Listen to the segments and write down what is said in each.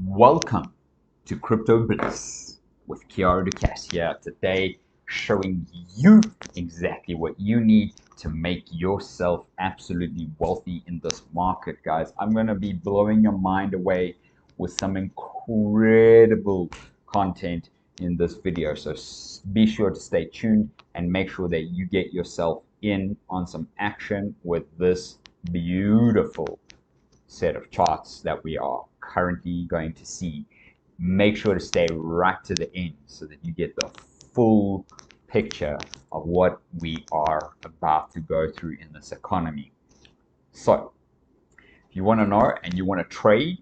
Welcome to Crypto Bliss with Kiara Ducasse here today, showing you exactly what you need to make yourself absolutely wealthy in this market, guys. I'm going to be blowing your mind away with some incredible content in this video. So be sure to stay tuned and make sure that you get yourself in on some action with this beautiful set of charts that we are currently going to see. Make sure to stay right to the end so that you get the full picture of what we are about to go through in this economy. So, if you want to know and you want to trade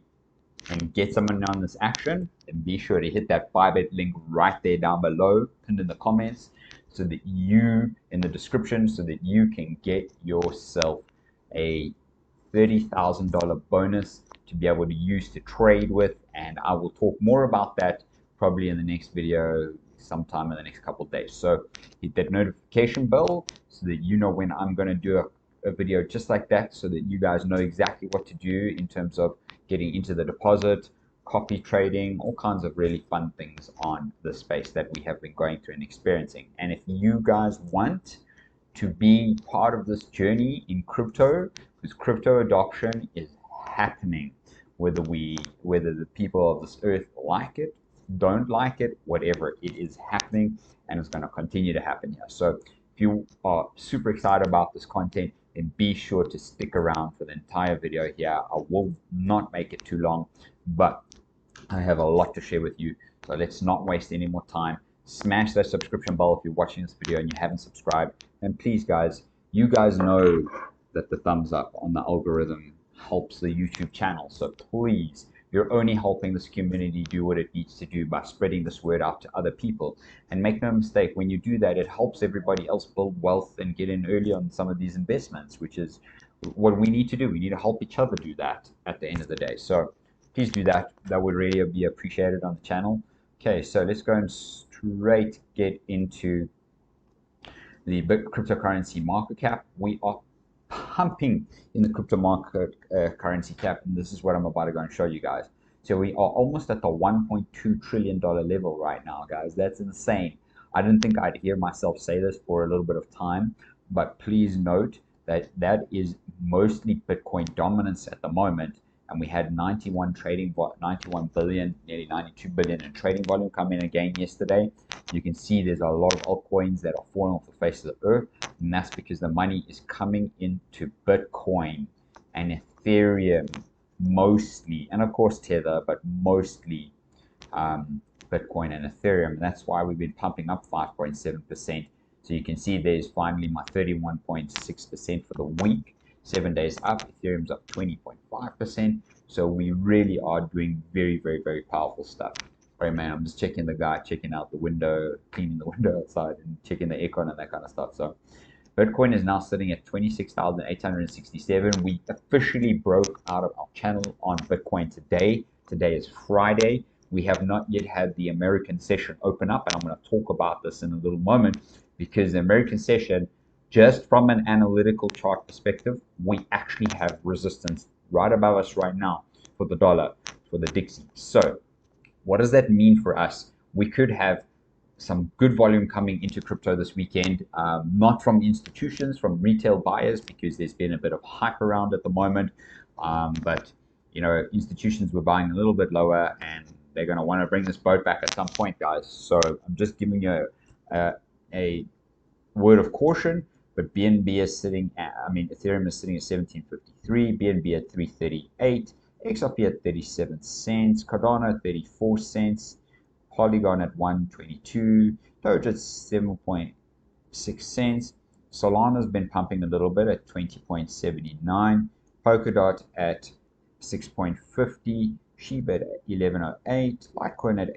and get someone on this action, then be sure to hit that bybit link right there down below, pinned in the comments, so that you, in the description, so that you can get yourself a $30,000 bonus to be able to use to trade with, and I will talk more about that probably in the next video sometime in the next couple of days. So hit that notification bell so that you know when I'm going to do a video just like that, so that you guys know exactly what to do in terms of getting into the deposit, copy trading, all kinds of really fun things on the space that we have been going through and experiencing. And if you guys want to be part of this journey in crypto, because crypto adoption is happening, whether the people of this earth like it, don't like it, whatever, it is happening, and it's going to continue to happen here. So if you are super excited about this content, then be sure to stick around for the entire video here. I will not make it too long, but I have a lot to share with you, so let's not waste any more time. Smash that subscription bell if you're watching this video and you haven't subscribed. And please, guys, you guys know that the thumbs up on the algorithm helps the YouTube channel. So please, you're only helping this community do what it needs to do by spreading this word out to other people. And make no mistake, when you do that, it helps everybody else build wealth and get in early on some of these investments, which is what we need to do. We need to help each other do that at the end of the day. So please do that. That would really be appreciated on the channel. Okay, so let's go and straight get into the cryptocurrency market cap. We are pumping in the crypto market currency cap, and this is what I'm about to go and show you guys. So we are almost at the $1.2 trillion level right now, guys. That's insane. I didn't think I'd hear myself say this for a little bit of time, but please note that that is mostly Bitcoin dominance at the moment. And we had 91 billion, nearly 92 billion in trading volume come in again yesterday. You can see there's a lot of altcoins that are falling off the face of the earth, and that's because the money is coming into Bitcoin and Ethereum mostly, and of course Tether, but mostly Bitcoin and Ethereum. And that's why we've been pumping up 5.7%. So you can see there's finally my 31.6% for the week. 7 days up, Ethereum's up 20.5%. So we really are doing very, very, very powerful stuff. All right, man, I'm just checking out the window, cleaning the window outside, and checking the aircon and that kind of stuff. So Bitcoin is now sitting at 26,867. We officially broke out of our channel on Bitcoin today. Today is Friday. We have not yet had the American session open up, and I'm going to talk about this in a little moment, because the American session, just from an analytical chart perspective, we actually have resistance right above us right now for the dollar, for the Dixie. So what does that mean for us? We could have some good volume coming into crypto this weekend, not from institutions, from retail buyers, because there's been a bit of hype around at the moment. But you know, institutions were buying a little bit lower, and they're going to want to bring this boat back at some point, guys. So I'm just giving you a word of caution. But BNB is sitting at, Ethereum is sitting at 1753, BNB at 338, XRP at 37 cents, Cardano at 34 cents, Polygon at 122, Doge at 7.6 cents, Solana's been pumping a little bit at 20.79, Polkadot at 6.50, Shiba at 1108, Litecoin at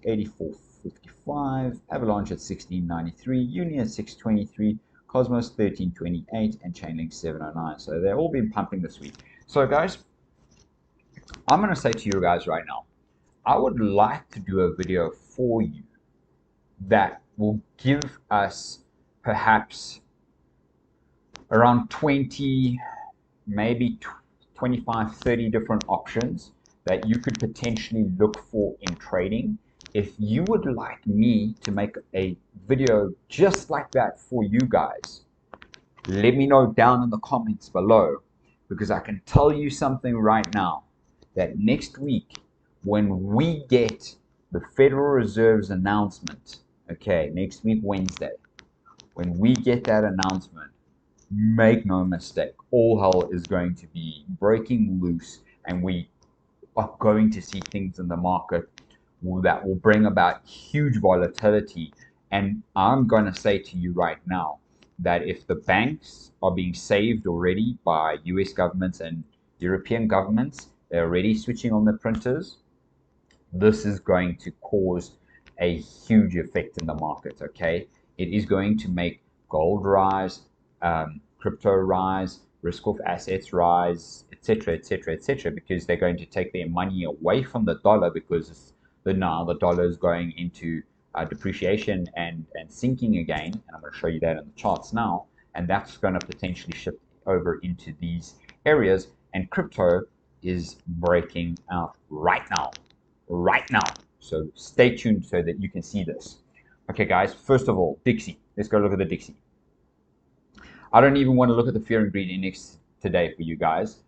84.55, Avalanche at 1693, Uni at 623, Cosmos 1328, and Chainlink 709. So they've all been pumping this week. So guys, I'm going to say to you guys right now, I would like to do a video for you that will give us perhaps around 20, maybe 25, 30 different options that you could potentially look for in trading. If you would like me to make a video just like that for you guys, let me know down in the comments below, because I can tell you something right now, that next week when we get the Federal Reserve's announcement, okay, next week Wednesday, when we get that announcement, make no mistake, all hell is going to be breaking loose, and we are going to see things in the market that will bring about huge volatility. And I'm going to say to you right now that if the banks are being saved already by US governments and European governments, they're already switching on the printers, this is going to cause a huge effect in the market, okay? It is going to make gold rise, crypto rise, risk-off assets rise, etc., etc., etc., because they're going to take their money away from the dollar, because now the dollar is going into depreciation and sinking again, and I'm going to show you that in the charts now, and that's going to potentially shift over into these areas, and crypto is breaking out right now. So stay tuned so that you can see this. Okay, guys, first of all, Dixie. Let's go look at the Dixie. I don't even want to look at the fear and greed index today for you guys,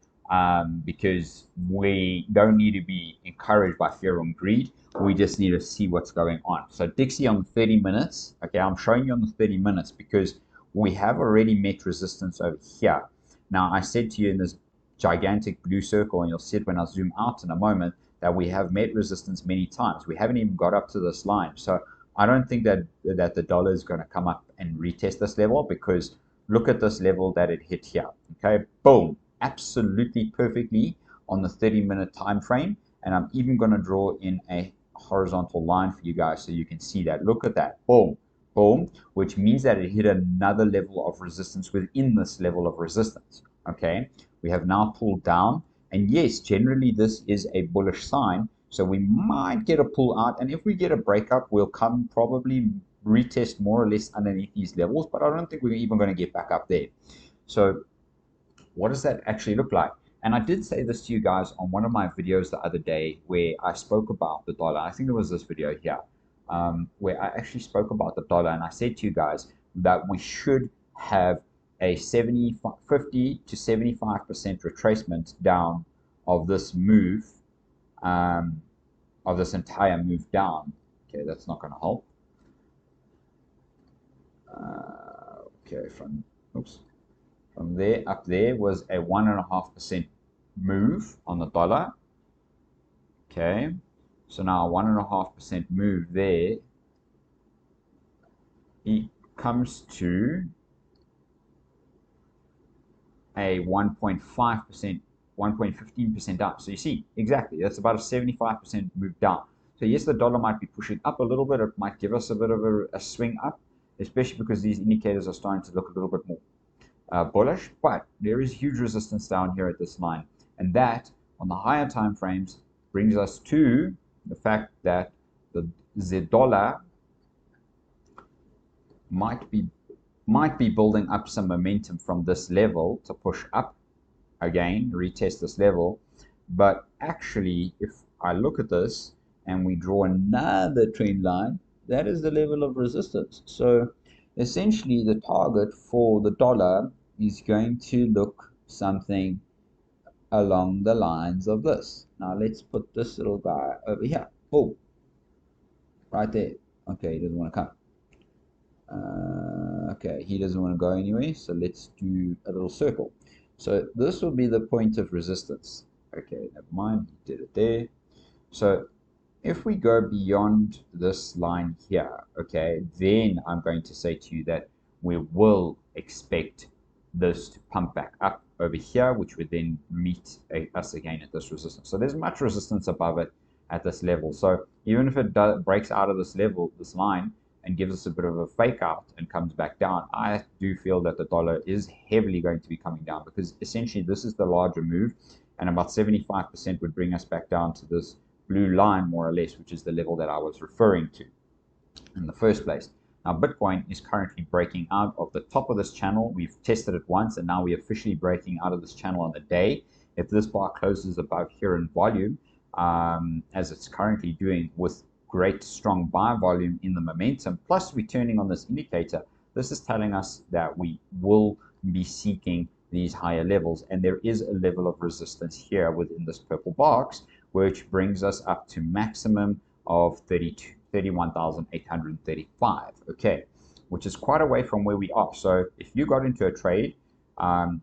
because we don't need to be encouraged by fear and greed. We just need to see what's going on. So Dixie on 30 minutes. Okay, I'm showing you on the 30 minutes because we have already met resistance over here. Now, I said to you in this gigantic blue circle, and you'll see it when I zoom out in a moment, that we have met resistance many times. We haven't even got up to this line. So I don't think that the dollar is going to come up and retest this level, because look at this level that it hit here. Okay, boom, absolutely perfectly on the 30-minute time frame. And I'm even going to draw in a horizontal line for you guys so you can see that. Look at that, boom, boom, which means that it hit another level of resistance within this level of resistance. Okay, we have now pulled down, and yes, generally this is a bullish sign, so we might get a pull out, and if we get a breakup, we'll come probably retest more or less underneath these levels, but I don't think we're even going to get back up there. So what does that actually look like? And I did say this to you guys on one of my videos the other day, where I spoke about the dollar. I think it was this video here, where I actually spoke about the dollar, and I said to you guys that we should have a 50 to 75% retracement down of this move, of this entire move down. Okay, that's not going to help. Okay, from there up there was a 1.5% move on the dollar. Okay, so now a 1.5% move there, it comes to a 1.5%, 1.15% up. So you see, exactly, that's about a 75% move down. So yes, the dollar might be pushing up a little bit. It might give us a bit of a swing up, especially because these indicators are starting to look a little bit more bullish. But there is huge resistance down here at this line, and that on the higher time frames brings us to the fact that the dollar might be building up some momentum from this level to push up again, retest this level. But actually, if I look at this and we draw another trend line, that is the level of resistance. So essentially the target for the dollar is going to look something along the lines of this. Now let's put this little guy over here. Oh, right there. Okay, he doesn't want to come. Okay, he doesn't want to go anywhere, so let's do a little circle. So this will be the point of resistance. Okay, never mind, he did it there. So if we go beyond this line here, okay, then I'm going to say to you that we will expect this to pump back up over here, which would then meet us again at this resistance. So there's much resistance above it at this level. So even if it breaks out of this level, this line, and gives us a bit of a fake out and comes back down, I do feel that the dollar is heavily going to be coming down, because essentially this is the larger move, and about 75% would bring us back down to this blue line more or less, which is the level that I was referring to in the first place. Now Bitcoin is currently breaking out of the top of this channel. We've tested it once, and now we're officially breaking out of this channel on the day. If this bar closes above here in volume, as it's currently doing with great strong buy volume in the momentum, plus returning on this indicator, this is telling us that we will be seeking these higher levels. And there is a level of resistance here within this purple box, which brings us up to maximum of 31,835, okay, which is quite away from where we are. So if you got into a trade coming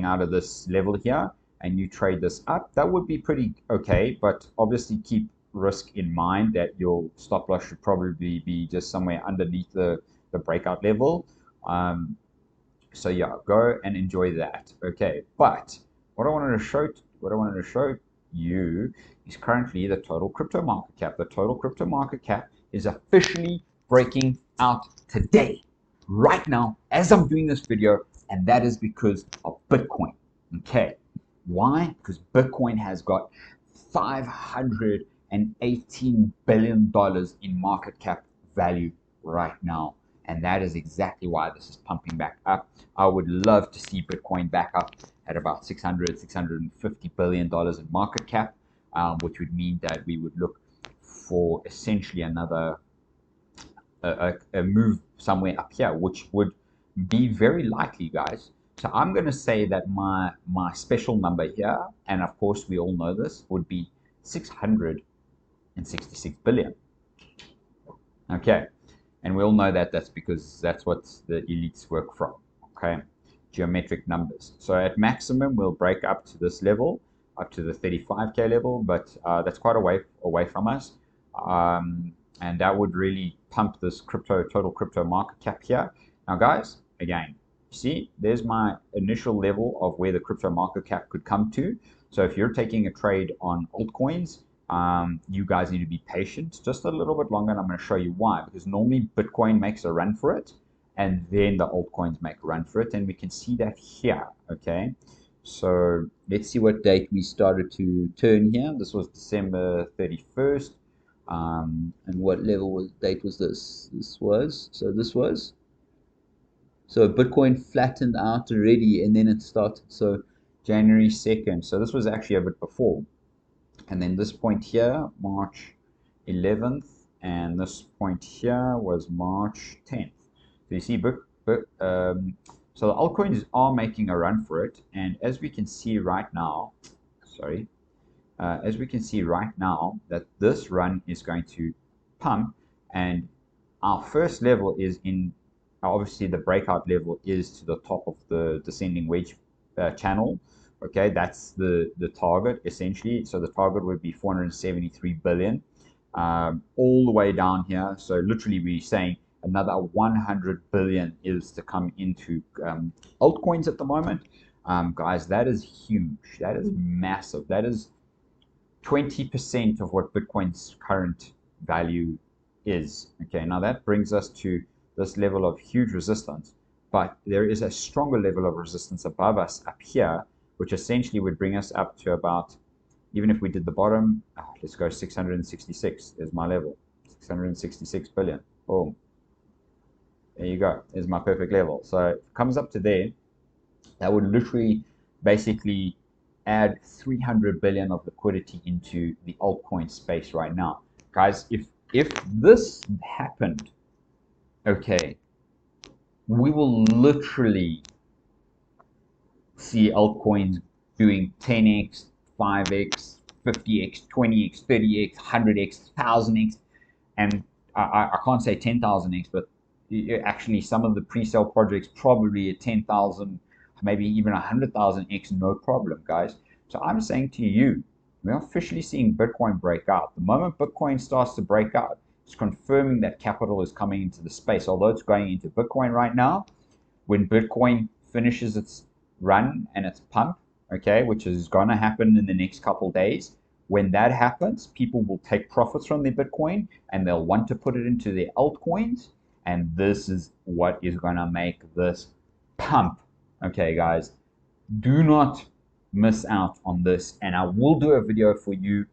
out of this level here, and you trade this up, that would be pretty okay, but obviously keep risk in mind that your stop loss should probably be just somewhere underneath the breakout level. So yeah, go and enjoy that. Okay, but what I wanted to show you is currently the total crypto market cap. The total crypto market cap is officially breaking out today, right now, as I'm doing this video, and that is because of Bitcoin. Okay, why? Because Bitcoin has got $518 billion in market cap value right now. And that is exactly why this is pumping back up. I would love to see Bitcoin back up at about $650 billion in market cap, which would mean that we would look for essentially another a move somewhere up here, which would be very likely, guys. So I'm going to say that my special number here, and of course we all know this, would be 666 billion. Okay, and we all know that that's because that's what the elites work from. Okay, geometric numbers. So at maximum we'll break up to this level, up to the 35k level, but that's quite away from us. And that would really pump this total crypto market cap here. Now, guys, again, see, there's my initial level of where the crypto market cap could come to. So if you're taking a trade on altcoins, you guys need to be patient just a little bit longer, and I'm going to show you why. Because normally Bitcoin makes a run for it, and then the altcoins make a run for it, and we can see that here. Okay, so let's see what date we started to turn here. This was December 31st. And what date was this? So Bitcoin flattened out already, and then it started. So January 2nd. So this was actually a bit before. And then this point here, March 11th, and this point here was March 10th. So you see, so the altcoins are making a run for it, and as we can see right now, that this run is going to pump, and our first level is in, obviously the breakout level is to the top of the descending wedge channel. Okay, that's the target essentially. So the target would be 473 billion, all the way down here. So literally we're saying another 100 billion is to come into altcoins at the moment. Guys, that is huge. That is massive. That is 20% of what Bitcoin's current value is. Okay, now that brings us to this level of huge resistance, but there is a stronger level of resistance above us up here, which essentially would bring us up to about, even if we did the bottom, let's go 666 is my level, 666 billion. Boom. There you go. Is my perfect level. So if it comes up to there, that would literally basically add 300 billion of liquidity into the altcoin space right now. Guys, if this happened, okay, we will literally see altcoins doing 10x, 5x, 50x, 20x, 30x, 100x, 1000x, and I can't say 10,000x, but actually some of the pre-sale projects probably at 10,000, maybe even 100,000x, no problem, guys. So I'm saying to you, we're officially seeing Bitcoin break out. The moment Bitcoin starts to break out, it's confirming that capital is coming into the space, although it's going into Bitcoin right now. When Bitcoin finishes its run and its pump, okay, which is going to happen in the next couple days, when that happens, people will take profits from their Bitcoin and they'll want to put it into their altcoins, and this is what is going to make this pump. Okay, guys, do not miss out on this, and I will do a video for you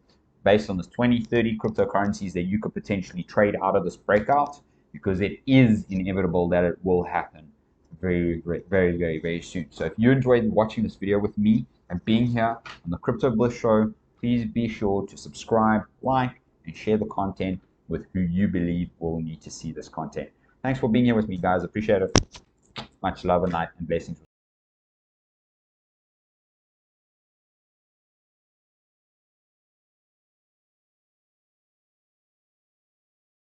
based on this 20-30 cryptocurrencies that you could potentially trade out of this breakout, because it is inevitable that it will happen. very soon. So if you enjoyed watching this video with me and being here on the Crypto Bliss Show, please be sure to subscribe, like, and share the content with who you believe will need to see this content. Thanks for being here with me, guys. Appreciate it. Much love and light and blessings.